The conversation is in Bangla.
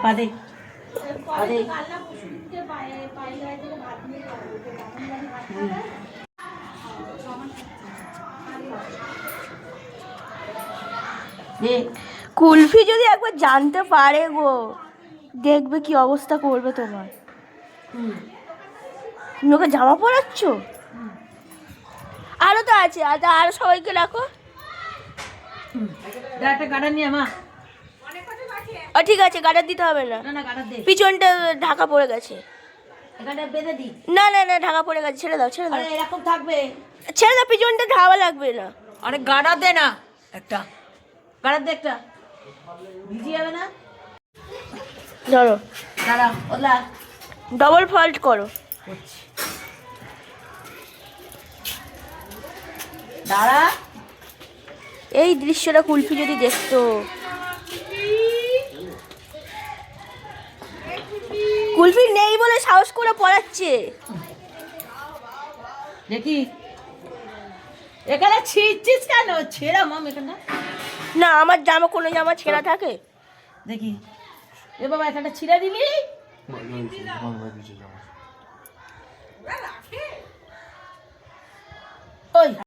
পাদে কুলফি যদি একবার জানতে পারে গো, দেখবে কি অবস্থা করবে তোমার। তুমি ওকে জামা পরাচ্ছ? আরো তো আছে, আরো সবাইকে রাখো। একটা গার্ডার নিয়ে মা। ঠিক আছে, গার্ডার দিতে হবে না, না গার্ডার দে। পিছনটা ঢাকা পড়ে গেছে। গার্ডার বেঁধে দি। না না না, ঢাকা পড়ে গেছে, ছেড়ে দাও ছেড়ে দাও। এরকম থাকবে। ছেড়ে দাও, পিছনটা ঢাকা লাগবে না। আরে গার্ডার দে না একটা, গার্ডার দে একটা, ভিজে যাবে না। ধরো, দাঁড়া ওলা ডবল ফল্ট করো। দাঁড়া। এই দৃশ্যটা কুলফি যদি দেখতো। কুলফি নেই বলে সাহস করে পড়াচ্ছে। দেখি এখানে ছিঁড়ছিস কেন? ছেঁড়া মাম এখানটা। না, আমার জামা, কোনো জামা ছেঁড়া থাকে? দেখি এ বাবা এখানটা ছিঁড়ে দিলি।